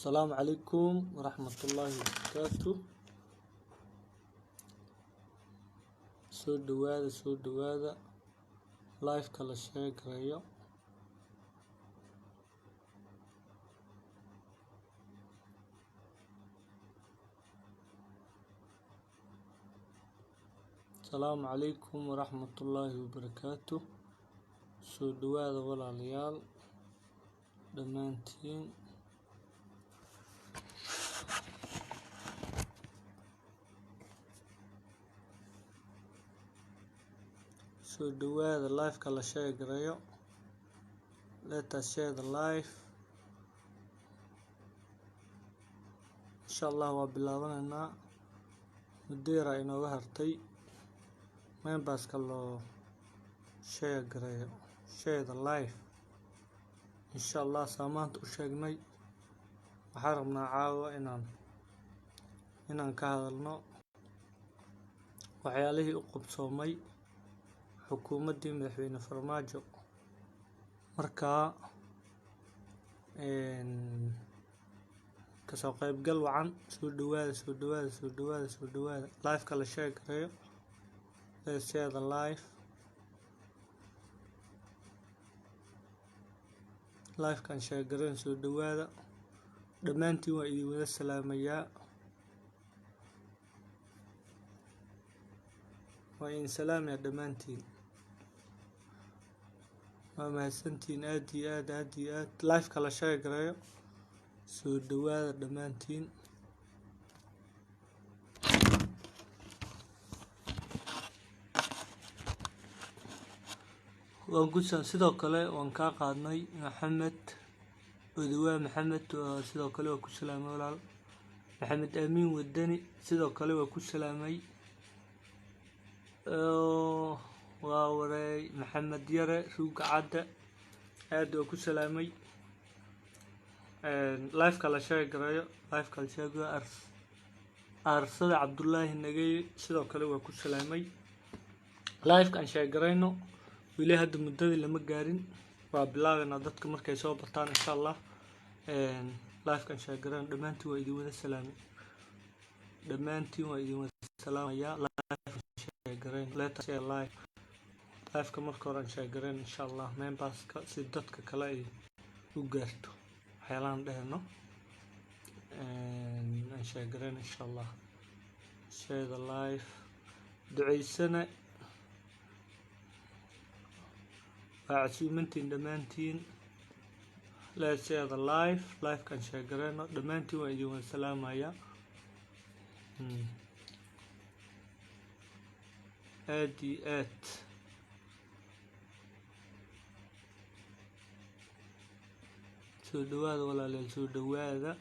السلام عليكم ورحمة الله وبركاته. soo dhawaada live kala sheegayo. السلام عليكم ورحمة الله وبركاته. soo dhawaada walaalayaal dhammaantiin. soo dhawaada live kala sheegayo. Let us share the live. inshallah waa bilaabanaynaa. mudeera inooga hartay members ka loo share the live. inshallah saamaanta u sheegnay waxaan rabnaa caawa inaan ka hadalno waxyaalihii u qabsoomay xukuumaddii madaxweyne Farmaajo. markaa kasoo qaybgal wacan. soo dhawaada live kala sheegayo. let's share the live kan sheegayo. soo dhawaada dhammaantiin. waa idin wada salaamayaa. dhammaantiin waa mahadsantiin aad iyo aad. live kala sheegayo. soo dhawaada dhammaantiin. sidoo kale waan kaa qaadnay maxamed odawaa. maxamed sidoo kale waa ku salaamay walaal. maxamed amiin wadani sidoo kale waa ku salaamay. waa wareey maxamed yare ruuga cadda aad waa ku salaamay. live kala sheegayo. aarsada cabdullaahi nagay sidoo kale waa ku salaamay. live kan sheegarayno wili hadda muddadii lama gaarin. waa bilaabanaa dadka markay soo bartaan insha allah. live kan sheegarayno dhammaantiin waa idin wada salaamay. salaamayaa. let us share live ka marka hore aan sheegarayno insha allah memberska si dadka kale ay u gaarto waxyaalaan dhehno. aan sheegarayno insha allah. share the live. duceysana waa casuumantiin dhammaantiin. let's share the live kan sheegarayno dhammaantiin waa idin wada salaamayaa. aad iyo aad. soo dhawaada walaalayaal. soo dhawaada.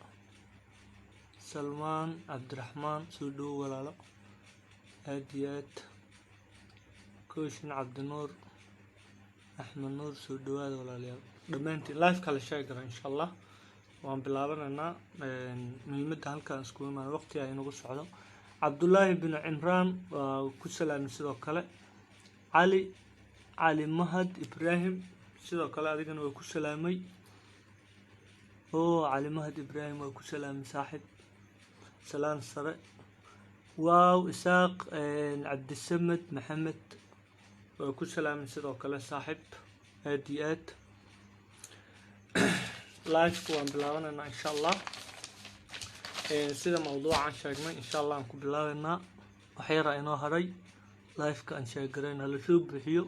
salmaan cabdiraxmaan soo dhawo walaalo. aad iyo aad. kooshin cabdinuur axmed nuur soo dhawaada walaalayaal dhammaantiin. live kala sheegara insha allah. waan bilaabanaynaa. muhiimadda halkaan isku imaan waqti ay inagu socdo. cabdullaahi bin cimraan waa ku salaamay sidoo kale. cali mahad ibraahim sidoo kale adigana waa ku salaamay. cali mahad ibraahim waa ku salaamay saaxib. salaan sare. waaw isaaq cabdisamed maxamed waa ku salaamay sidoo kale saaxib. aad iyo aad. live-ku waan bilaabanaynaa insha allah. sida mawduucaan sheegnay insha allah aan ku bilaabaynaa. waxyara inoo haray live-ka aan sheegarayna la soo bixiyo.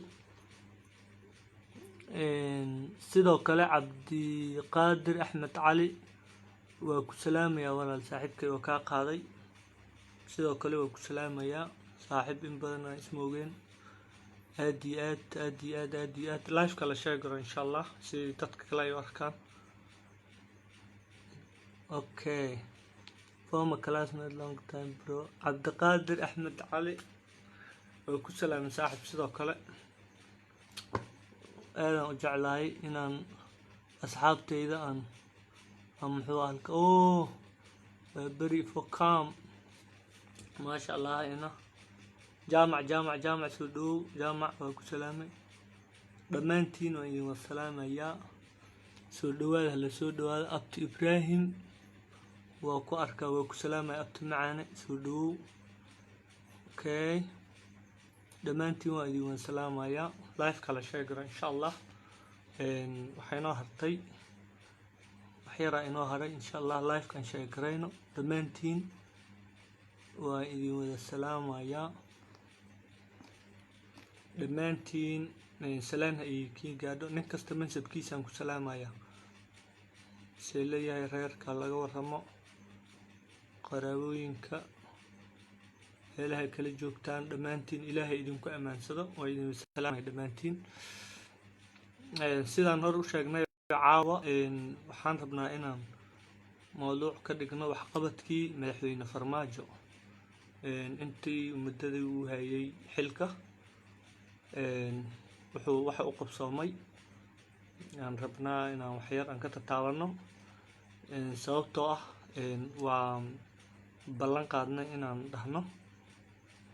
sidoo kale cabdiqaadir axmed cali waa ku salaamayaa walaal saaxiibkay waa kaa qaaday. sidoo kale waa ku salaamayaa saaxiib in badan aan ismoogeen. aad iyo aad. live kala sheegaro insha allah si dadka kale ay u arkaan. okay. former classmate long time bro. cabdiqaadir axmed cali waa ku salaamay saaxiib. sidoo kale aadaan u jeclahay inaan asxaabteyda aan muxuu halka beri focam maasha allah. ina jaamac soo dhawow. jaamac waa ku salaamay dhammaantiin waa idin wada salaamayaa. soo dhawaada. la soo dhawaada abti ibraahim وكو أركا وكو سلامة أبت معانا سودو أوكي دمانتي وأيدي وسلامة يا لايف كلا شاقرا إن شاء الله وحينو هرتي وحيرا إنو هري إن شاء الله لايف كان شاقرينو دمانتين وأيدي وسلامة يا دمانتين سلام هاي كي قادو نكست منسب كيسان كو سلامة يا سيلي يا رير كالا ورمو qaraabooyinka meelaha kala joogtaan dhammaantiin ilaahay idinku amaansado waa idin salaamay dhammaantiin sidaan hor u sheegnay caawa waxaan rabnaa inaan mowduuc ka dhigno waxqabadkii madaxweyne farmaajo intii muddadii uu hayay xilka waxa uu qabsoomay aan rabnaa inaan waxyar aan ka tataabano sababtoo ah waa ballan qaadnay inaan dhahno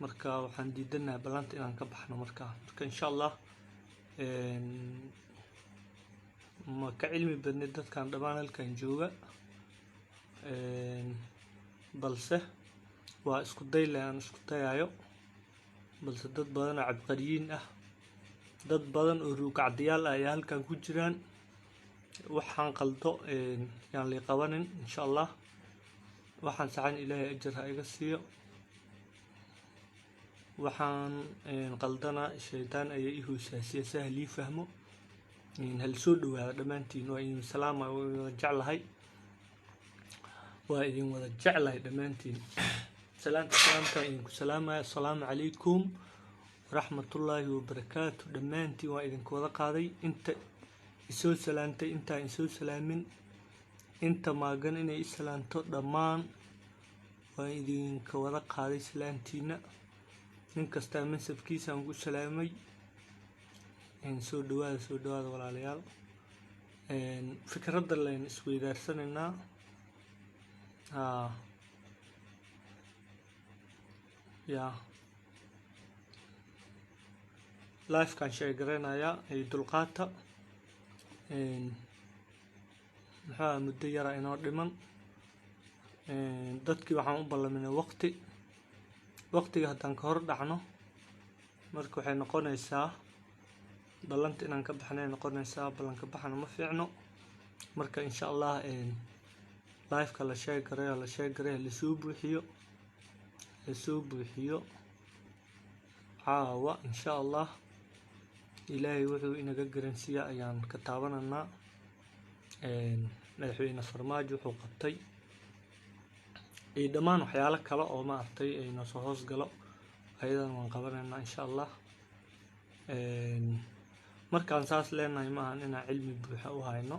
marka waxaan diidanahay ballanta inaan ka baxno marka insha Allah ma ka cilmi badnay dadkan dhammaan halkan jooga balse waa isku day aan isku dayayo balse dad badan oo cabqariyiin ah dad badan oo ruugacdiyaal ah ayaa halkan ku jiraan waxaan qaldo yaan la qabanin insha Allah waxaan saxan ilaahay ajar ha iga siiyo waxaan qaldana shaydaan ayaa i hoosaasiya sahal ii fahmo hal soo dhawaada dhammaantiin waa idin salaama waa idin wada jeclahay dhammaantiin salaamka idinku salaamaya assalaamu calaykum waraxmatullaahi wabarakaatu dhammaantiin waa idinku wada qaaday inta isoo salaantay intaan isoo salaamin inta maagan inay islaanto dhammaan waa idinka wada qaaday salaantiina nin kasta mansabkiisa aan ku salaamay soo dhawaada walaalayaal fikradda leen isweydaarsanayna ya life kan sheegareynaya ay dulqaata maxaa muddo yara inoo dhiman dadkii waxaan u ballaminay waqtiga haddaan ka hor dhacno marka waxay noqonaysaa ballanta inaan ka baxnay noqonaysaa ballanka baxna ma fiicno marka insha Allah live-ka la sheegareeyo lasoo buuxiyo caawa insha Allah ilaahay wuxuu inaga garansiiya ayaan ka taabananaa madaxweyne farmaajo wuxuu qabtay dhammaan waxyaalo kale oo ma artay ay noo soo hoos galo ayadan waan qabanaynaa insha Allah markaan saas leenahay ma ahan inaan cilmi buuxa u hayno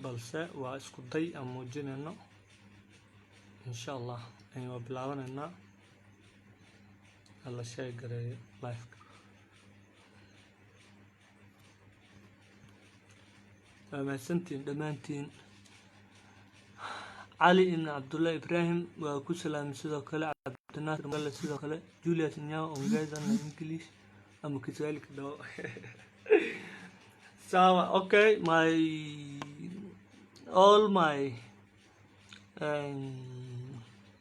balse waa isku day aan muujinayno insha Allah waa bilaabanaynaa la sheegareeyo live-ka mahadsantiin dhammaantiin علي بن عبد الله إبراهيم وكسلام سيدا كلا عبد الناصر مغلا سيدا كلا جولياس نياو أونجايزا إنجليش أما كذلك دو so okay all my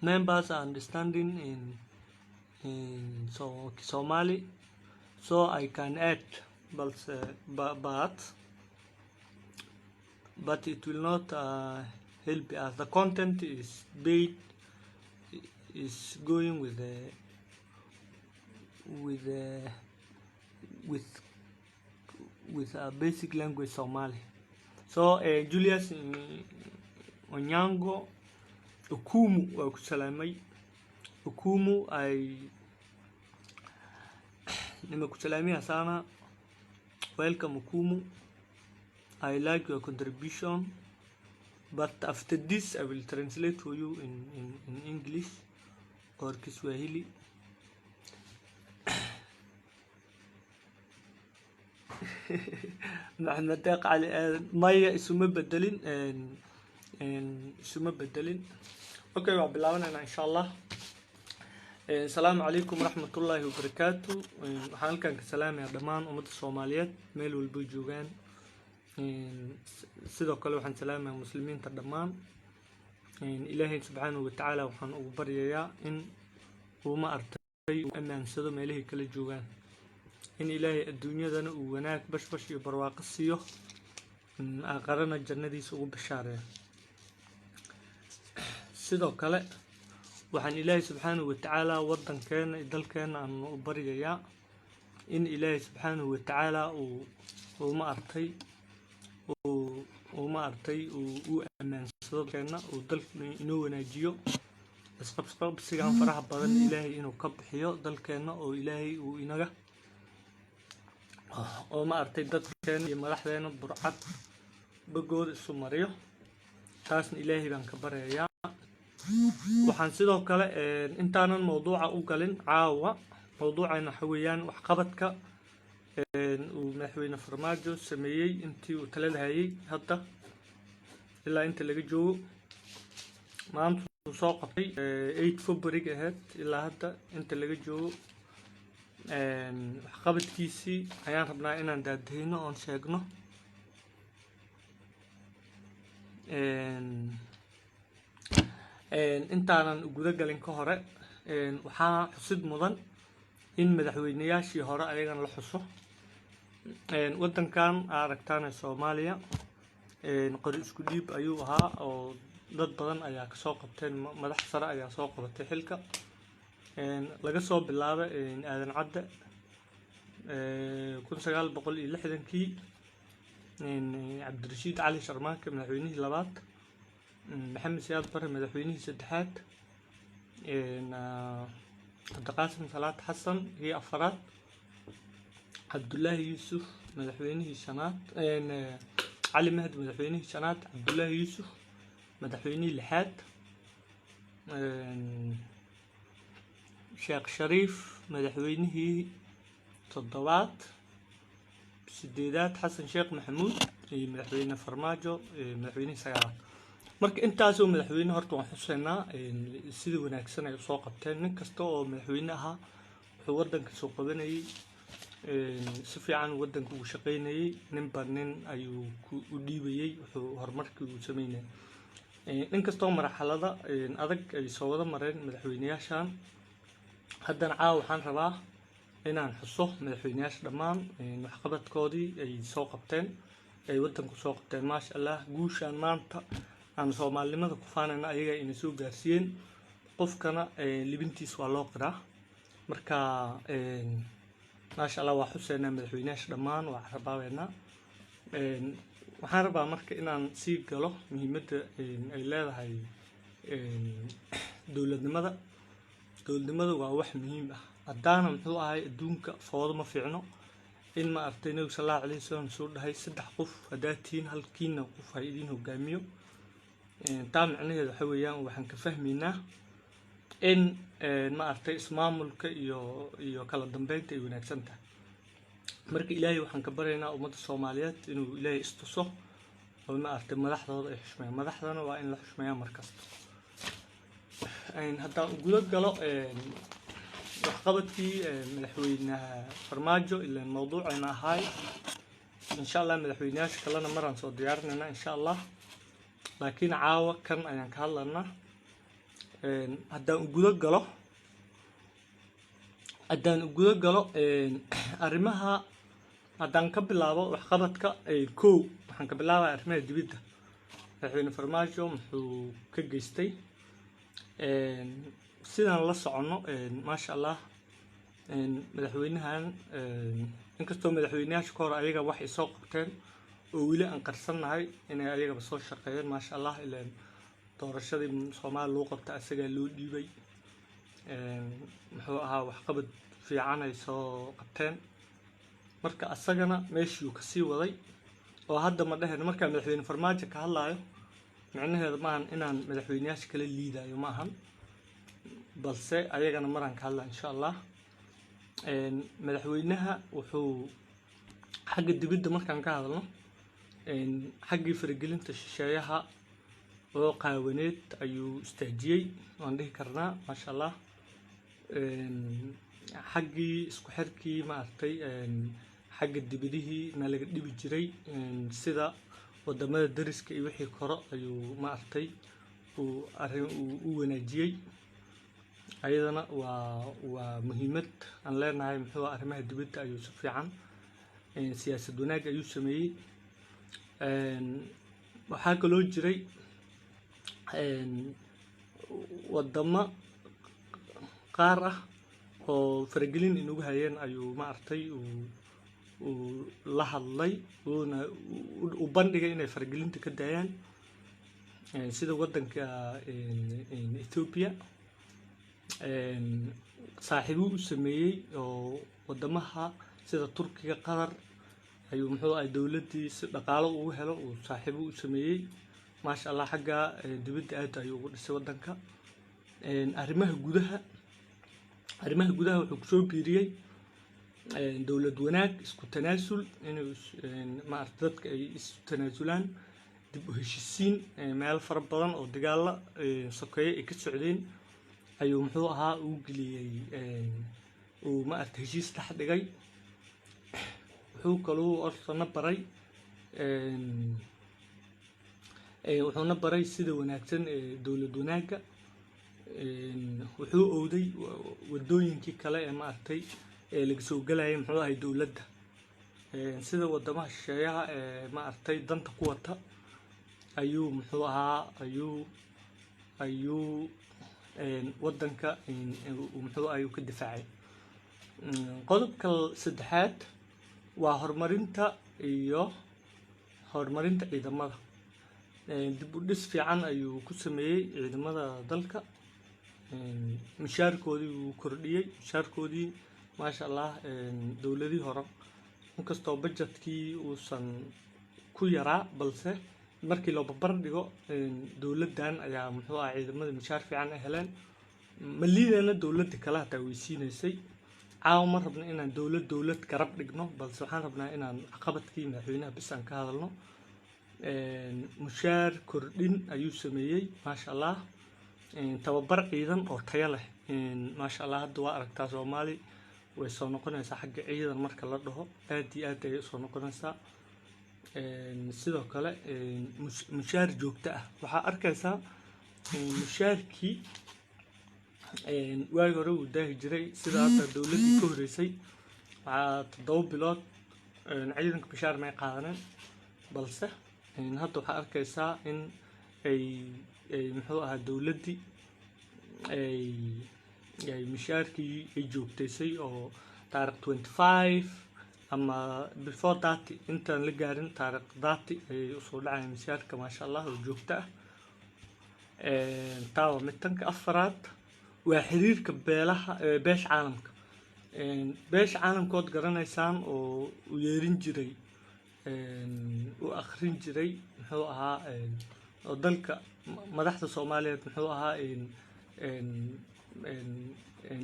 members are understanding in Somali so I can add but it will not help us. The content is going with a basic language Somali. So Julius Onyango Okumu wa kusalamay Okumu ay nimekusalamia sana. Welcome Okumu. I like your contribution. But after this, I will translate for you in English or Kiswahili. نحن نتاق على مية اسمه بدلين اسمه بدلين. أوكي وبالله إن شاء الله. السلام عليكم ورحمة الله وبركاته. حالكم كسلام يا دمان أمة الصوماليات ميل والبوجوغان. sidoo kale waxaan salaamayaa muslimiinta dhammaan إلهي سبحانه وتعالى وحن أخبريا إن وما أرتي وأمان سدو ماله كل جوان إن إلهي الدنيا ذن وناك بش يبرواق السيو أقرنا الجنة دي سوق بشارة سدو كلا وحن إلهي سبحانه وتعالى وضن كان يدل كان أن أخبريا إن إلهي سبحانه وتعالى وما أرتي وما أرتي وأمان سدو كان ودل إنه وناجيو اسقب سيغان فرح بدن إلهي إنه كبحيو دل كان أو إلهي وإنغا وما أرتي دل كان يمرح لنا برعات بقود السمريو تاسن إلهي بان كبريا وحان سيدو كلا انتانا الموضوع أوكالين عاوة موضوعنا حويان وحقبتك ومحوينا فرماجو سميي انتي وتلال هاي هدا إلا انت اللي جو ما انتو سوقتي 8 فبراير ahead ilaa hadda inta laga joogo waxqabadkiisii ayaan rabnaa inaan daadahayno oon sheegno intaanan guda galin ka hore waxaa xusid mudan in madaxweynayaashii hore ayagana la xuso wadankan aragtaan Soomaaliya qori isku dhiib ayuu ahaa oo dad badan ayaa ka soo qabteen madax sare ayaa soo qabatay xilka laga soo bilaabo aadan cadde 1960kii cabdirashiid cali sharmaake madaxweynihii labaad maxamed siyaad bare madaxweynihii saddexaad cabdiqaasim salaad xasan iyo afaraad cabdullaahi yuusuf madaxweynihii shanaad cali mahdi madaxweynihii shanaad cabdullaahi yuusuf madaxweynihii lixaad sheekh shariif madaxweynihii toddobaad sideedaad xasan sheekh maxamuud iyo madaxweyne farmaajo madaxweynihii sagaalaad marka intaasoo madaxweyne horta waan xuseynaa sida wanaagsan ay soo qabteen nin kasta oo madaxweyne ahaa wuxuu wadanka soo qabanayay si fiican wadanka uu shaqeynayay ninba nin ayuu u dhiibayay wuxuu horumarkii uu sameynayay inkastoo marxalada adag ay soo wada mareen madaxweynayaashan haddana caawa waxaan rabaa inaan xuso madaxweynayaasha dhammaan waxqabadkoodii ay soo qabteen ay wadanku soo qabteen maasha Allah guushaan maanta aan Soomaalinimada ku faanayna ayaga inay soo gaarsiiyeen qofkana libintiis waa loo qiraa marka maasha Allah waa xuseynaa madaxweynayaasha dhammaan waa rabaaweena waxaan rabaa marka inaan sii galo muhiimadda ay leedahay dowladnimada waa wax muhiim ah haddaana muxuu ahay adduunka foodo ma fiicno in ma artay nabiga sallallahu alayhi wasallam soo dhahay saddex qof hadaatiin halkiina qof ay idin hogaamiyo taa macnaheedu waxa weeyaan waxaan ka fahmaynaa in ma artay ismaamulka iyo kala dambeynta ay wanaagsan tahay marka ilaahay waxaan ka baryaynaa ummadda Soomaaliyeed inuu ilaahay istuso oo ma artay madaxdooda ay xushmeeyaan madaxdana waa in la xushmeeyaa markasta haddaan guda galo waxqabadkii madaxweynaha farmaajo ilaa mawduucayna ahay insha Allah madaxweynayaasha kalena maraan soo diyaarinayna insha Allah laakiin caawa kan ayaan ka hadlaynaa haddaan guda galo arrimaha haddaan ka bilaabo waxqabadka kow waxaan ka bilaabaa arrimaha dibadda madaxweyne farmaajo muxuu ka geystay sidaan la socono maasha Allah madaxweynahan inkastoo madaxweynayaasha ka hor ayaga wax ay soo qabteen oo weli aan qarsanahay inay ayagaba soo shaqeeyeen maasha Allah ilaan doorashadii Soomaaliya loo qabtay asaga loo dhiibay muxuu ahaa waxqabad fiican ay soo qabteen marka asagana meeshii ka sii waday oo hadda ma dhahay marka madaxweyne farmaajo ka hadlayo macnaheedu maahan inaan madaxweynayaasha kala liidayo maahan balse ayagana maraan ka hadlaa insha Allah madaxweynaha wuxuu xagga dibadda markaan ka hadalno xaggii faragelinta shisheeyaha oo qaawaneed ayuu istaajiyay waan dhihi karnaa maasha Allah xaggii isku xirkii ma artay xagga dibadihii na laga dhibi jiray sida wadamada dariska iyo wixii koro ayuu ma artay arrin u wanaajiyey ayadana waa muhiimad aan leenahay muxuu arrimaha dibadda ayuu si fiican siyaasad wanaag ayuu sameeyey waxaa kaloo jiray wadamo qaar ah oo faragelin inugu hayeen ayuu maartay uu la hadlay uuna u bandhigay inay faragelinta ka daayaan sida wadanka Ethiopia saaxiibo u sameeyey oo wadamaha sida Turkiga Qatar ayuu muxuu ahay dawladii si dhaqaale ugu helo uu saaxiibo u sameeyey maasha Allah xagga dibadda aad ayuu ugu dhisay wadanka arrimaha gudaha wuxuu ku soo biiriyay dawlad wanaag isku tanaasul inuu maartay dadka ay isku tanaasulaan dib u heshiisiin meel fara badan oo dagaalo sokeeye ay ka socdeen ayuu muxuu ahaa uu geliyay uu maartay heshiis dhex dhigay wuxuu kaloo orsana baray wuxuuna baray sida wanaagsan dawlad wanaaga wuxuu owday wadooyinkii kale ee maartay laga soo galayay muxuu ahay dawladda sida wadamaha shisheeyaha maartay danta ku wata ayuu muxuu ahaa ayuu wadanka muxuu ahay ka difaacay qodobka saddexaad waa horumarinta ciidamada dib u dhis fiican ayuu ku sameeyey ciidamada dalka mishaarkoodii uu kordhiyey mishaarkoodii maasha Allah dawladii hore inkastoo budgetkii uusan ku yaraa balse markii loo barbar dhigo dawladdan ayaa muxuu ahaa ciidamada mishaar fiican ay heleen maliidana dawladda kale hataa weysiinaysay caawa ma rabna inaan dawlad garab dhigno balse waxaan rabnaa inaan caqabadkii madaxweynaha bis aan ka hadalno mushaar kordhin ayuu sameeyey maasha Allah tababar ciidan oo tayo leh maasha Allah hadda waa aragtaa Soomaali way soo noqonaysaa xagga ciidan marka la dhaho aad iyo aad ay soo noqonaysaa sidoo kale mushaar joogto ah waxaa arkaysaa mushaarkii waagi hore uu daahi jiray sida hadda dawladdii ka horeysay waxaa 7 bilood ciidanka mushaar may qaadaneen balse hadda waxaa arkaysaa in ay muxuu ahaa dawladdii ay mushaarkii ay joogtaysay oo taariikh 25 ama before 30 intaan la gaarin taariikh 30 ay usoo dhacayaan mushaarka maasha Allah oo joogto ah taa waa midtanka afraad waa xiriirka beesha caalamkood garanaysaan oo u yeerin jiray u akhrin jiray muxuu ahaa oo dalka madaxda Soomaaliyeed muxuu ahaa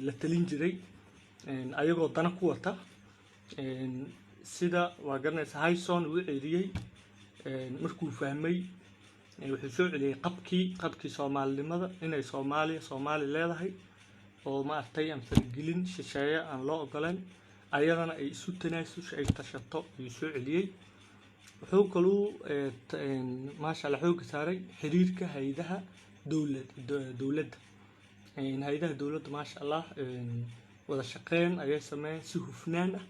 la talin jiray ayagoo dana ku wata sida waa garanaysaa Hayson uu ceeliyay markuu fahmay wuxuu soo celiyay qabkii Soomaalinimada inay Soomaali leedahay oo maartay aan fargelin shisheeye aan loo ogolaan ayadana ay isu tanaasusho ay tashato ayuu soo celiyay wuxuu kaloo maasha Allah xoog saaray xiriirka hay'adaha dawladda hay'adaha dawladda maasha Allah wada shaqeyn ayay sameeyeen si hufnaan ah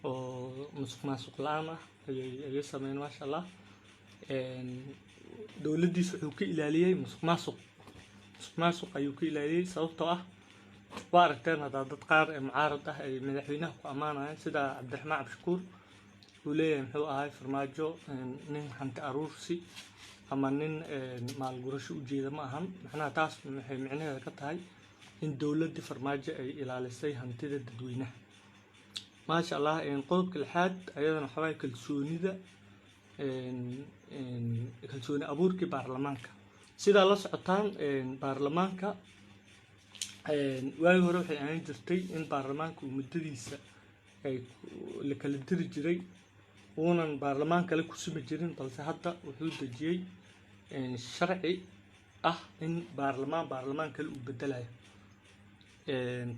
oo musuqmaasuq la'aan ah ayay sameeyeen maasha Allah dawladdiis wuxuu ka ilaaliyay musuqmaasuq ayuu ka ilaaliyay sababtoo ah waa aragteen dad qaar mucaarad ah ay madaxweynaha ku amaanayaan sida Cabdiraxmaan Cabshakuur uu leeyahay muxuu ahay farmaajo nin hanti aruursi ama nin maalgurasho u jeeda ma ahan macnaha taas waxay micnaheedu ka tahay in dawladda farmaajo ay ilaalisay hantida dadweynaha maasha Allah qodobka lixaad ayadana waxaa kalsooni abuurkii baarlamaanka sida la socotaan baarlamaanka waagi hore waxay ahaan jirtay in baarlamaanka uu muddadiisa ay la kala diri jiray uunan baarlamaan kale ku simi jirin balse hadda wuxuu dejiyay sharci ah in baarlamaan kale uu bedelayo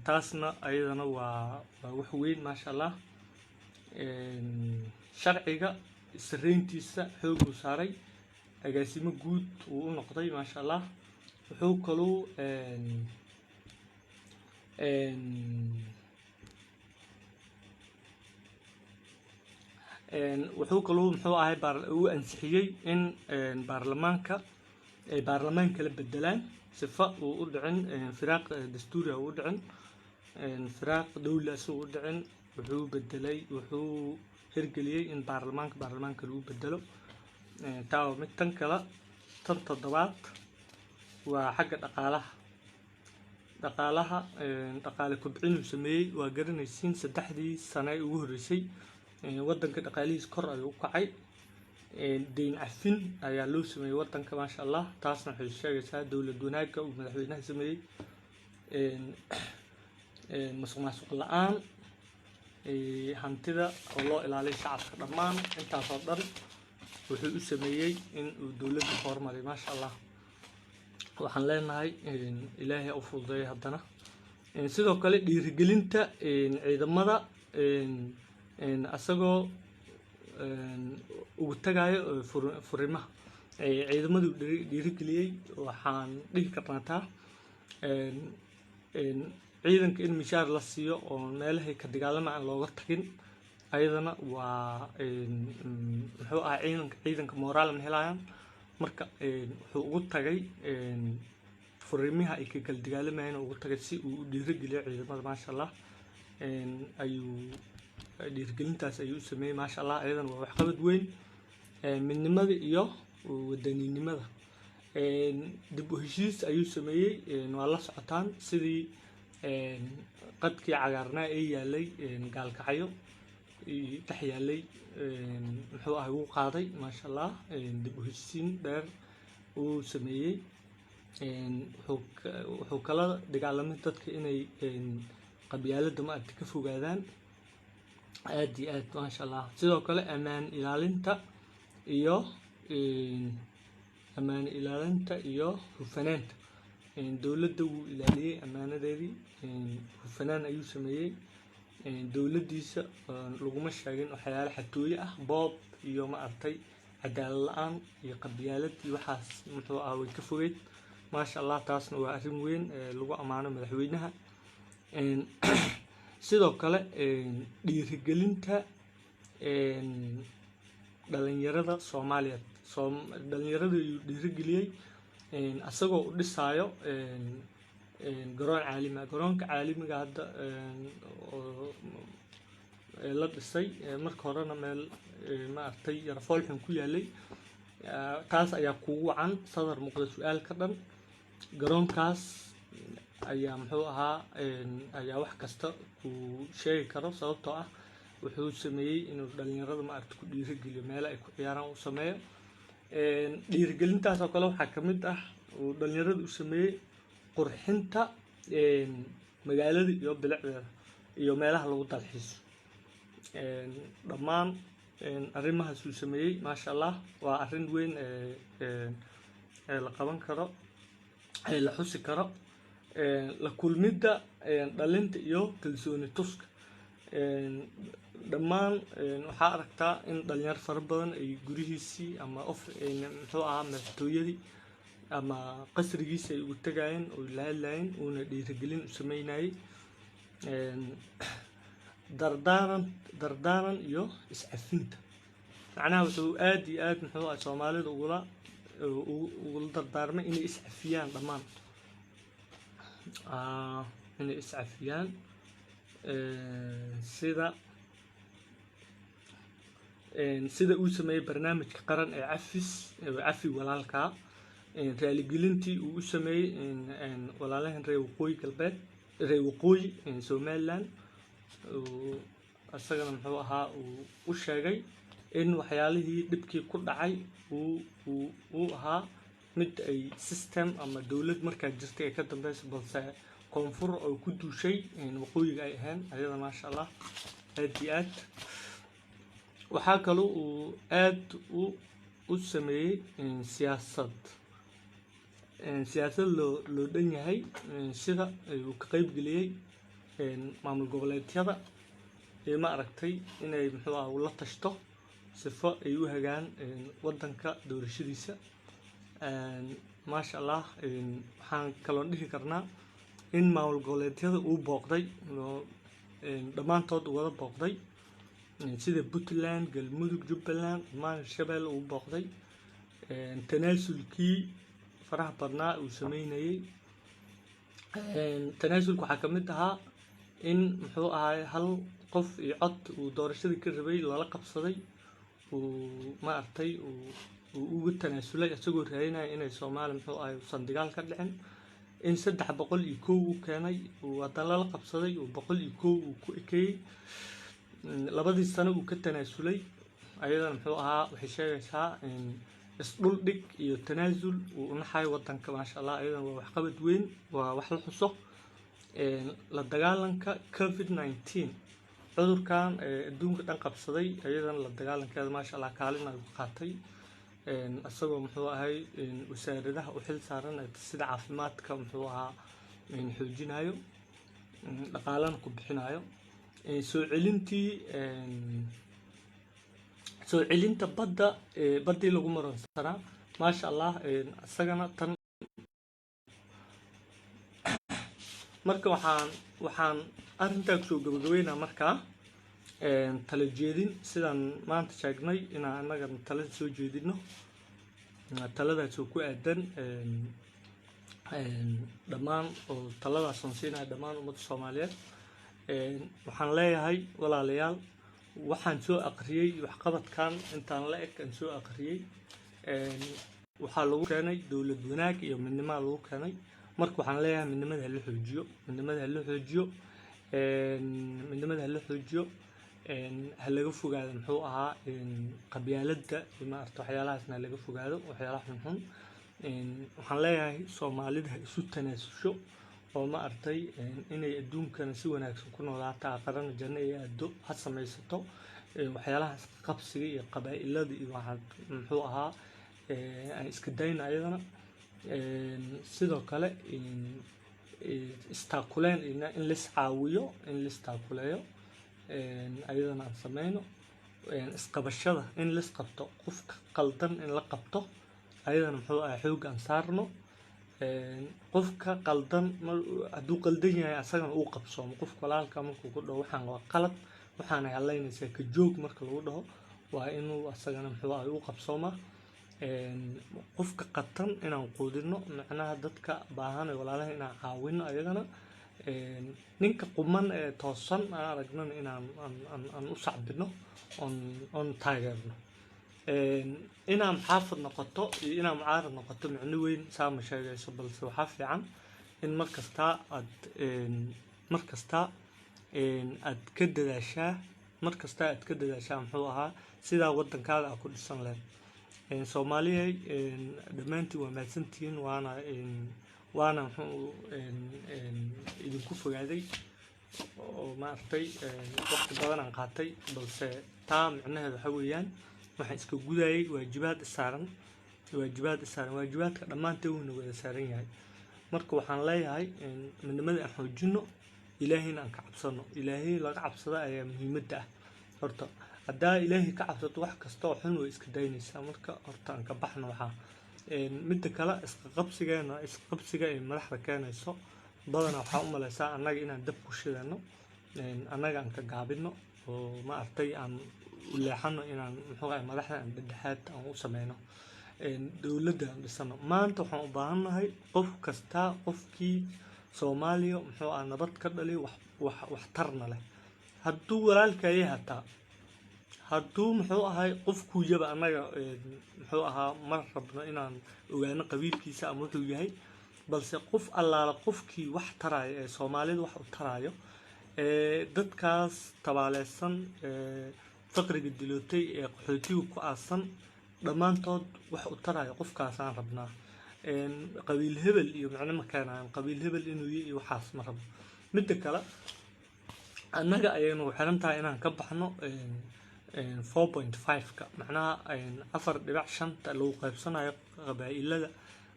taasna ayadana waa wax weyn maasha Allah sharciga sareyntiisa xoog u saaray agaasimo guud uu u noqday maasha Allah wuxuu kaluu wuxuu kaluu muxuu ahay uu ansixiyey in baarlamaanka ay baarlamaanka la bedelaan sifa uu u dhicin firaaq dastuuri u dhicin firaaq dawli asoo u dhicin wuxuu hirgeliyey in baarlamaanka lagu bedelo taa mid tan kale tan toddobaad waa xagga dhaqaale kobcin uu sameeyey waa garanaysiin 3 sano ee ugu horeysay wadanka dhaqaalihiisa kor ayuu u kacay deyn cafin ayaa loo sameeyey wadanka maasha Allah taasna waxay sheegaysaa dawlad wanaagga uu madaxweynaha sameeyey musuqmaasuq la'aan hantida oo loo ilaaliyo shacabka dhammaan intaas oo dhan wuxuu u sameeyey in uu dawladda horumariyo maasha Allah waxaan leenahay ilaahay u fududeeyo haddana sidoo kale dhiirigelinta ciidamada asagoo ugu tagayo furimaha ciidamadu dhiirigeliyey waxaan dhihi karnaa ciidanka in mishaar la siiyo oo meelahay ka dagaalamaan looga tagin ayadana waa muxuu ahaa ciidanka moraal ma helayaan marka wuxuu ugu tagay furimaha ay ka kala dagaalamayeen ugu tagay si uu u dhiirigeliyo ciidamada maasha Allah ayuu dhiirigelintaas ayuu sameeyey maasha Allah ayadana waa waxqabad weyn midnimada iyo wadaninimada dib u heshiis ayuu sameeyey waa la socotaan sidii qadkii cagaarnaa ee yaalay gaalkacyo dhex yaalay muxuu ahay uu qaaday maasha Allah dib u heshiisiin dheer uu sameeyey wuxuu kala dagaalamay dadka inay qabyaaladda ma aragti ka fogaadaan aad iyo aad maasha Allah sidoo kale ammaan ilaalinta iyo hufanaanta dawladda wuu ilaaliyey ammaanadeedii hufanaan ayuu sameeyey dawladdiisa laguma sheegin waxyaalo xatooye ah boob iyo ma aragtay cadaalad la'aan iyo qabyaalad iyo waxaas muxuu ahaa way ka fogeyd maasha Allah taasna waa arrin weyn lagu ammaano madaxweynaha sidoo kale dhiirigelinta dhalinyarada Soomaaliyeed dhalinyarada ayuu dhiirigeliyey asagoo u dhisaayo garoonka caalamiga hadda la dhisay marka horena meel ma aragtay yar foolxun ku yaalay taas ayaa kugu wacan sadar muuqda su'aal ka dhan garoonkaas ayaa muxuu ahaa ayaa wax kasta uu sheegi karo sababtoo ah wuxuu sameeyey inuu dhalinyarada ma aragtay ku dhiirigeliyo meel ay ku ciyaaraan u sameeyo dhiirigelintaas oo kale waxaa ka mid ah uu dhalinyarada u sameeyey qurxinta magaalada iyo bilicdeeda iyo meelaha lagu dalxiiso dhammaan arrimahaas uu sameeyey maasha Allah waa arrin weyn la qaban karo la xusi karo la kulmidda dhalinta iyo kalsooni tuska dhammaan waxaa aragtaa in dhalinyaro fara badan ay gurihiisii ama muxuu ahaa madaxtooyadii ama qasrigiisa ay ugu tagayeen oo la hadlayeen uuna dhiirigelin u sameynayay dardaaran iyo iscafinta macnaha wuxuu aad iyo aad muxuu ahaa Soomaalida ugula dardaarmay inay iscafiyaan dhammaan inay iscafiyaan sida uu sameeyey barnaamijka qaran ee cafi walaalka raaligelintii uu u sameeyey walaalahan reer waqooyi Somaliland asagana muxuu ahaa u sheegay in waxyaalihii dhibkii ku dhacay uu ahaa mid ay system ama dawlad markaa jirtay ay ka dambeysay balse koonfur oo ku duushay waqooyiga ay ahayn ayada maasha Allah aad iyo aad waxaa kaloo uu aad u sameeyey siyaasad loo dhan yahay sida uu ka qayb geliyey maamul goboleedyada ee ma aragtay inay muxuu ahaa la tashto sifo ay u hagaan wadanka doorashadiisa maasha allah waxaan kaloo dhihi karnaa in maamul goboleedyada uu booqday dhammaantood uu wada booqday sida Puntland, Galmudug, Jubbaland, dhammaan Hirshabelle uu booqday tanaasulkii faraha badnaa uu sameynayay tanaasulku waxaa ka mid ahaa in muxuu ahaay hal qof iyo cod uu doorashadii ka rabay lala qabsaday uu maartay uu uga tanaasulay isagoo raadinaya inay Soomaali muxuu ahaay sandigaal ka dhicin in 301 uu keenay uu haddana lala qabsaday uu 101 uu ku ekeeyey labadii sano uu ka tanaasulay ayadana muxuu ahaa waxay sheegaysaa isdhul dhig iyo tanaasul uu u naxay wadanka maasha allah ayadana waa waxqabad weyn waa wax la xuso la dagaalanka COVID-19 cudurkan adduunka dhan qabsaday ayadana la dagaalankeeda maasha allah kaalin ay qaatay asagoo muxuu ahay wasaaradaha u xil saaran sida caafimaadka muxuu ahaa xoojinayo dhaqaalana ku bixinayo soo celinta badda baddii lagu maransanaa maasha allah isagana tan marka waxaan arrintaa kusoo gabagabeynaa markaa tala jeedin sidaan maanta sheegnay inaan annaga talada soo jeedino taladaasoo ku aadan dhammaan oo taladaas aan siinaya dhammaan ummadda Soomaaliyeed waxaan leeyahay walaalayaal waxaan soo aqriyay waxqabadkan intaan la eg aan soo aqriyay waxaa lagu keenay dowlad wanaag iyo midnimo lagu keenay marka waxaan leeyahay midnimada la xoojiyo ha laga fogaado muxuu ahaa qabyaaladda maarta waxyaalahaasna laga fogaado waxyaalaha xun waxaan leeyahay Soomaalida isu tanaasusho oo ma artay inay adduunkana si wanaagsan ku noolaato aqrana janno iyo aado ha samaysato waxyaalaha qabsiga iyo qabaa'ilada iyo waxa muxuu ahaa aan iska dayna ayadana sidoo kale istaakuleen in la iscaawiyo in la istaakuleeyo ayadana aan sameyno isqabashada in la isqabto qofka qaldan in la qabto ayadana muxuu ahaa xoog aan saarno qofka qaldan hadduu qaldan yahay asagana uu qabsoomo qofka walaalka markuu ku dhaho waxaan waa qalad waxaana halaynaysaa ka joog marka lagu dhaho waa inuu asagana muxuu ahaa uu qabsooma qofka qatan inaan quudino macnaha dadka baahan ee walaalaha inaan caawino ayagana ninka quman ee toosan aan aragnana inaan u sacbino on taageerno inaan xaafad noqoto iyo inaan mucaarad noqoto micno weyn saama sheegayso balse waxaa fiican in markasta aad ka dadaashaa muxuu ahaa sidaa waddankaada aad ku dhisan lahayd Soomaaliya dhammaantiin waa mahadsantihiin waana idinku fogaaday oo maartay waqti badan aan qaatay balse taa micnaheedu waxa weeyaan waxaan iska gudayay waajibaad saaran waajibaadka dhammaanteen wuu wada saaran yahay marka waxaan leeyahay midnimada aan xoojino ilaahayna aan ka cabsano ilaahay laga cabsada ayaa muhiimadda ah horta haddaa ilaahay ka cabsato wax kasta oo xun way iska daynaysaa marka horta aan ka baxno waxaa midda kale isqabsiga ay madaxda keenayso badanaa waxaa u malaysaa annaga inaan dab ku shidano annaga aan ka gaabino oo ma artay aan u leexano inaan muxuu ahay madaxda aan dhexdhexaad aan u sameyno dowladda aan dhisano maanta waxaan u baahannahay qof kasta qofkii Soomaaliya muxuu ahaa nabad ka dhali wax tarna leh hadduu walaalkaya hataa hadduu muxuu ahay qofku yaba annaga muxuu ahaa mar rabno inaan ogaano qabiilkiisa ama wuxuu yahay balse qof allaala qofkii wax taraayo ee Soomaalida wax u taraayo dadkaas tabaaleysan faqriga dilootay ee qaxootiga ku aasan dhammaantood wax u taraayo qofkaasaan rabnaa qabiil hebel iyo macna ma keenayaan qabiil hebel inuu yahay waxaas ma rabo midda kale annaga ayaynu xiran tahay inaan ka baxno 4.5ka macnaha 4.5 lagu qaybsanayo qabaa'ilada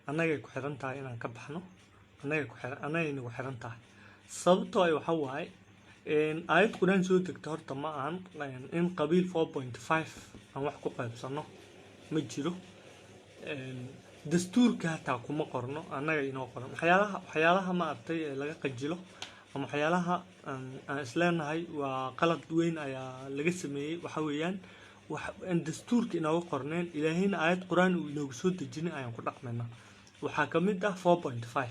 annagay ku xiran tahay inaan ka baxno annagayna ku xiran tahay sababtoo ay waxa waaye aayad quraan soo degta horta ma ahan in qabiil 4.5 aan wax ku qaybsano ma jiro dastuurka hataa kuma qorno annaga inoo qoran waxyaalaha ma artay ee laga qajilo ama waxyaalaha aan isleenahay waa qalad weyn ayaa laga sameeyey waxa weeyaan aan dastuurka inooga qorneen ilaahayna aayad quraan uu inoogu soo dejinay ayaan ku dhaqmaynaa waxaa ka mid ah 4.5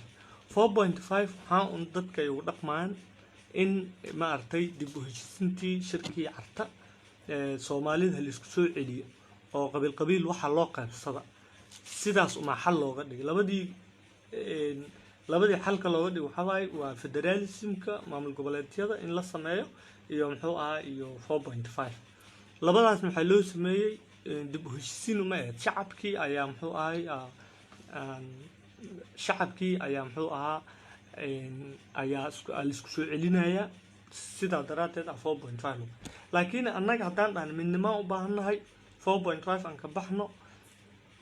waxaa un dadka ay ugu dhaqmayaan in ma artay dib u heshiisintii shirkii carta soomaalida la isku soo celiyo oo qabiil waxa loo qaybsada sidaas uma xal looga dhigay labadii xalka looga dhigay waxa waaye waa federalismka maamul goboleedyada in la sameeyo iyo muxuu ahaa iyo 4.5 labadaas maxaa loo sameeyey dib u heshiisiin uma ahayd shacabkii ayaa muxuu ahaa ayaa isku soo celinaya sidaa daraateed 4.5 laakiin annaga haddaan dhahno midnimo u baahannahay 4.5 aan ka baxno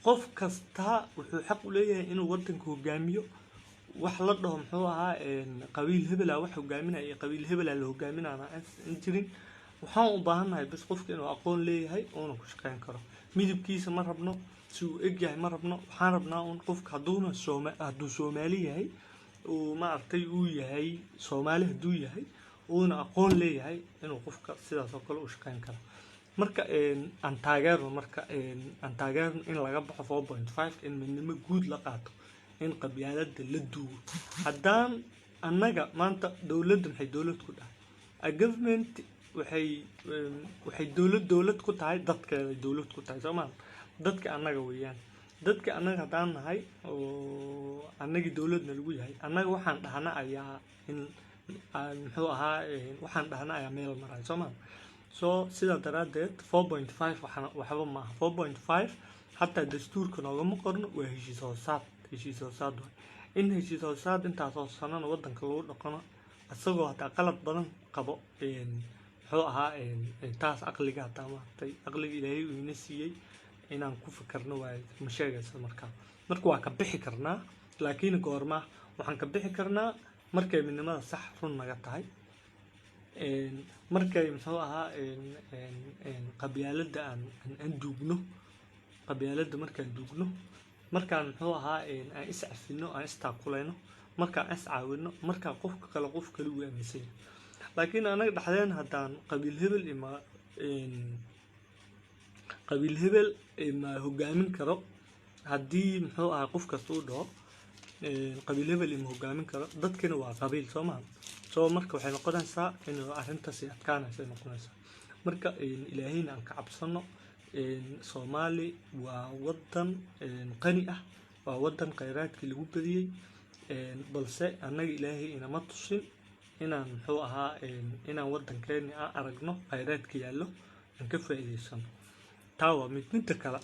qof kasta wuxuu xaq u leeyahay inuu wadanka hogaamiyo wax la dhaho muxuu ahaa qabiil hebel wax hogaaminaya qabiil hebel la hogaaminana aan jirin waxaan u baahannahay bas qofka inuu aqoon leeyahay oo uu ku shaqeyn karo midabkiisa ma rabno si uu egyahay ma rabno waxaan rabnaa in qofka hadduu Soomaali yahay uu ma artay uu yahay Soomaali hadduu yahay uuna aqoon leeyahay inuu qofka sidaas oo kale u shaqeyn karo marka aan taageerno in laga baxo 4.5 in midnimo guud la qaato in qabyaaladda la duubo haddaan annaga maanta dawladda maxay dawlad ku dhahay a government waxay dawlad ku tahay dadkeeda dawlad ku tahay Soomaal dadka annaga weeyaan dadka annaga haddaan nahay oo annagii dawladna lagu yahay annaga waxaan dhahnaa ayaa in muxuu ahaa waxaan dhahnaa ayaa meel maray Soomaal so sida daraadeed 4.5 waxba ma aha 4.5 hataa dastuurka noogama qorno waa heshiis hoosaad in heshiis hoosaad intaas oo sanana wadanka lagu dhaqano asagoo hataa qalad badan qabo muxuu ahaa taas aqliga hataa maartay aqliga ilaahay uu ina siiyey inaan ku fikirno waa ma sheegayso marka waa ka bixi karnaa laakiin goorma waxaan ka bixi karnaa markay midnimada sax run naga tahay markay muxuu ahaa qabyaaladda aan duugno qabyaaladda markaan duugno markaan muxuu ahaa aan is cafino aan istaakulayno markaan is caawino markaan qof kale uu aaminsan laakiin anaga dhaxdeen haddaan qabiil hebel ma hogaamin karo haddii muxuu ahaa qof kasta uu dhaho qabiil hebel ma hogaamin karo dadkina waa qabiil Soomaali soo marka waxay noqonaysaa in arrintaasi adkaanaysa noqonaysaa marka ilaahayna aan ka cabsano Soomaali waa wadan qani ah waa wadan kheyraadkii lagu badiyay balse annaga ilaahay inama tusin inaan muxuu ahaa inaan wadankeena aan aragno kheyraadka yaallo aan ka faa'iideysano taa waa midda kale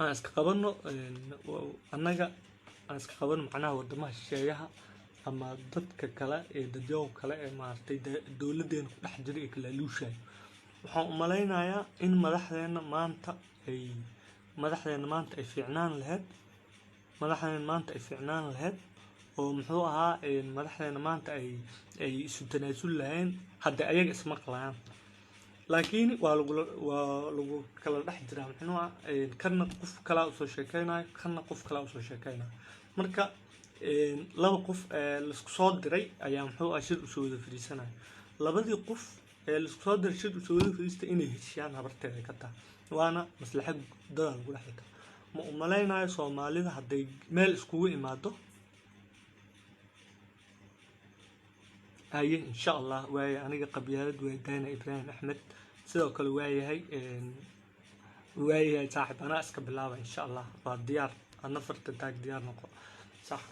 aan iska qabano annaga aan iska qabano macnaha wadamaha shisheeyaha ama dadka kale dadyow kale maartay dawladeena ku dhex jiray kala luushay waxaan u maleynayaa in madaxdeena maanta ay fiicnaan lahayd oo muxuu ahaa madaxdeena maanta ay isu tanaasul lahayn hadda ayaga isma qalaan laakiin waa lagu kala dhex jiraa muxuu kana qof kala u soo sheekaynayo kana qof kala u soo sheekaynayo marka laba qof la isku soo diray ayaa muxuu shir u soo wada fariisanay labadii qof la isku soo diray shir u soo wada fariistay inay heshiiyaan habarteeda ka taa waana maslaxad dad lagu dhaxayta ma u maleynayo Soomaalida hadday meel iskugu imaado إن شاء الله وأنا قبيلة ويدانا إبراهيم أحمد sidoo kale waayahay saaxiib ana iska bilaaba insha Allah waa diyaar ana farta taag diyaar noqo صح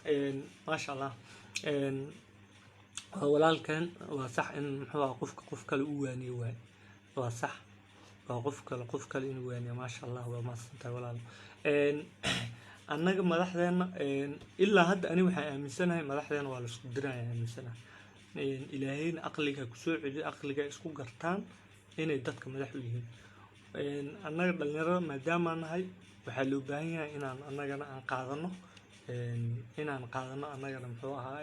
ما شاء الله walaalkan waa sax in muxuu qof kale u waaniyo waa sax waa qof kale in waaniyo ma sha Allah waa maasanta walaal annaga madaxdeena ilaa hadda ani waxaan aaminsanahay madaxdeena waa la isku diraya aaminsanahay ilaahayna aqliga ku soo celiyo aqliga isku gartaan inay dadka madax u yihiin annaga dhalinyarada maadaama nahay waxaa loo baahan yahay inaan annagana aan qaadano annagana muxuu ahaa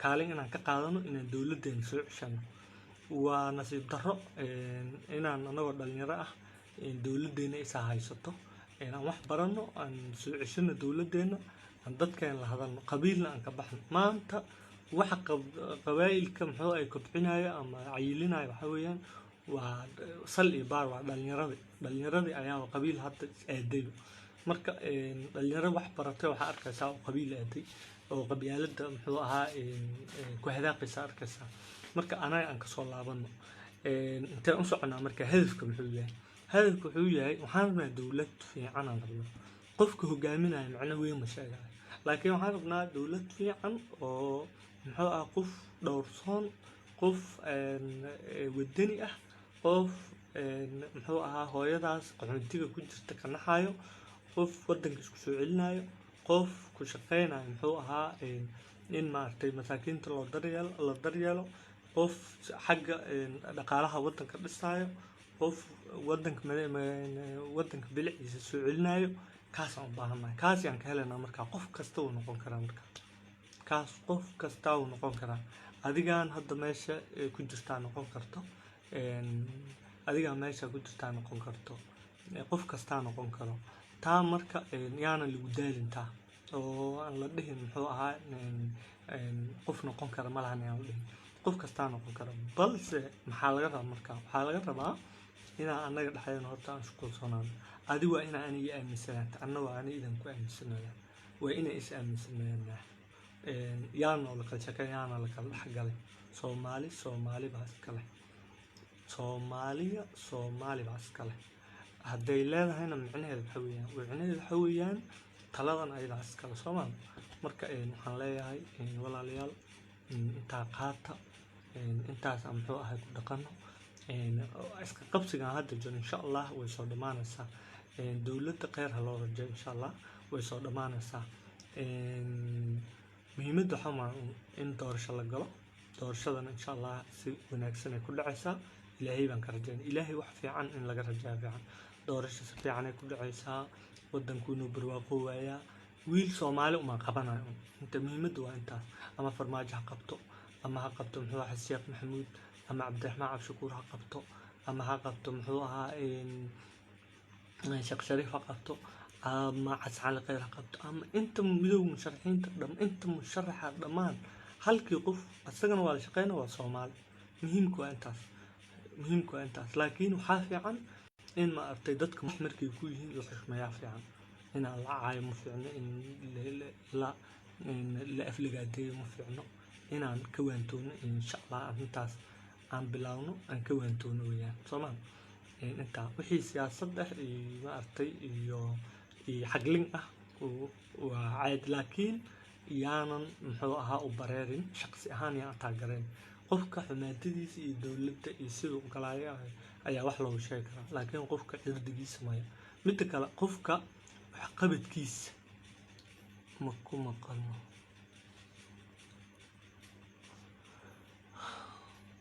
kaalin inaan ka qaadano inaan dawladeena soo ceshano waa nasiib darro inaan annagoo dhalinyaro ah dawladeena isa haysato aan wax barano aan soo ceshino dowladdeena aan dadkeen la hadalno qabiilna aan ka baxno maanta waxa qabaa'ilka muxuu ay kobcinaya ama cayilinaya waxa weeyaan waa sal iyo baar waa dhalinyaradii ayaa qabiil hadda aaday marka dhalinyaro wax baratay waxa arkaysaa oo qabiil aaday oo qabyaalada muxuu ahaa ku hadaaqaysa arkaysaa marka anaga aan ka soo laabano inta u soconaa marka hadafka muxuu yahay hadafku wuxuu yahay waxaan rabnaa dowlad fiican aan rabno qofka hogaaminaya macna weyn ma sheegayo laakiin waxaan rabnaa dowlad fiican oo muxuu ah qof dhowrsoon qof wadani ah qof muxuu ahaa hooyadaas qaxootiga ku jirta ka naxayo qof wadanka isku soo celinayo qof ku shaqeynayo muxuu ahaa in maartay masaakiinta la daryeelo qof xagga dhaqaalaha wadanka dhisayo qof wadanka biliciisa soo celinayo kaas aan u baahanahay kaas aan ka helaynaa markaa qof kasta uu noqon karaa markaa kaas qof kasta uu noqon karaa adigaan hadda meesha ku jirtaa noqon karto adigaan meesha ku jirtaa noqon karto qof kastaa noqon karo taa marka yaana lagu daalin taa oo aan la dhihin muxuu ahaa qof noqon kara ma lahan aan la dhihin qof kastaa noqon kara balse maxaa laga rabaa markaa waxaa laga rabaa inaan annaga dhexdeena horta aan isku kalsoonaano adigu waa inaa aniga aaminsanaanta anna waa ani idan ku aaminsanayaa waa inay is aaminsanayaa yaana la kala shaqeyn yaana la kala dhexgalay soomaali baa iskale soomaali baa iskale hadday leedahayna micnaheedu waxa weeyaan taladan ayadaa iskale soomaali marka waxaan leeyahay walaalayaal intaa qaata intaas aan muxuu ahay ku dhaqano iska qabsigan hadda jiro insha allah way soo dhamaanaysaa dowladda kheyr ha loo rajayo insha allah way soo dhamaanaysaa muhiimadda waxaa maa in doorasho la galo doorashadana insha allah si wanaagsan ay ku dhacaysaa ilaahay baan ka rajaynaa ilaahay wax fiican in laga rajaa fiican doorasho si fiican ay ku dhacaysaa wadankuuna barwaaqo waayaa wiil Soomaali uma qabanayo inta muhiimaddu waa intaas ama farmaajo ha qabto ama ha qabto muxuu ahaa Sheekh Maxamuud ama Cabdiraxmaan Cabshakuur ha qabto ama ha qabto muxuu ahaa Sheekh Shariif ha qabto ama Xasan Khayr ha qabto ama inta midowga musharaxiinta inta musharaxa dhamaan halkii qof asagana waa la shaqeynaa waa Soomaali muhiimku waa intaas laakiin waxaa fiican in ma artay dadka markay ku yihiin la xushmeeyaa fiican in la caayo ma fiicno in la afligaadeeyo ma fiicno inaan ka waantoono insha allah intaas aan bilaawno aan ka waantoono weeyaan Soomaali inta wixii siyaasad ah ma artay iyo xaglin ah waa caad laakiin yaanan muxuu ahaa u bareerin shaqsi ahaan yaa taageereen qofka xumaatadiisa iyo dowladda iyo sidoo kale ayaa wax loogu sheegi karaa laakiin qofka cirdigiisa maya mid kale qofka wax qabadkiisa ma ku maqalno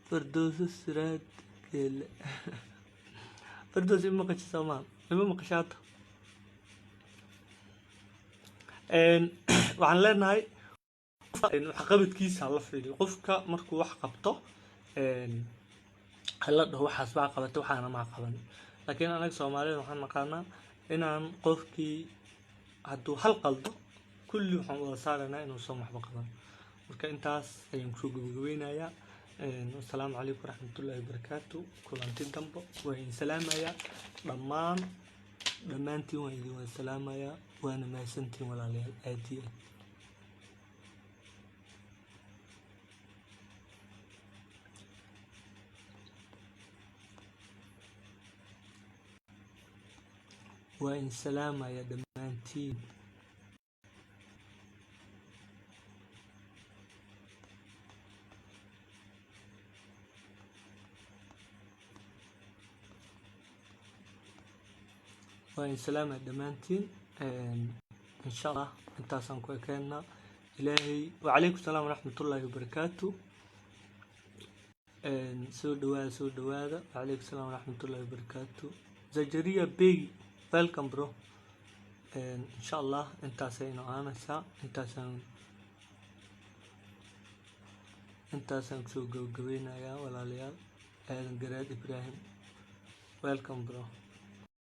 Firdawsi Siraad Geele Firdawsi ma qashay Soomaali ma qashaata waxaan leenahay wax qabadkiisa la fiiriyo qofka markuu wax qabto hala dhaho waxaas baa qabatay waxaana ma qaban laakiin anaga Soomaaliyeed waxaan naqaanaa inaan qofkii hadduu hal qaldo kulli waxaan wada saaraynaa inuu soo waxba qaban marka intaas ayaan ku gabagabeynayaa assalaamu calaykum waraxmatullaahi wabarakaatu kulanti dambo waan salaamayaa dhammaantiin waan idin salaamayaa waana mahadsantiin walaalayaal aad iyo aad وإن سلام يا دمانتين وإن سلام يا دمانتين إن شاء الله انت سنكون كنا إلهي وعليكم السلام ورحمة الله وبركاته سو دوادا وعليكم السلام ورحمة الله وبركاته زجرية بي welcome bro إن شاء الله انت سينو أنا سا انت سان شو جوينا يا ولا ليال جراد إبراهيم welcome bro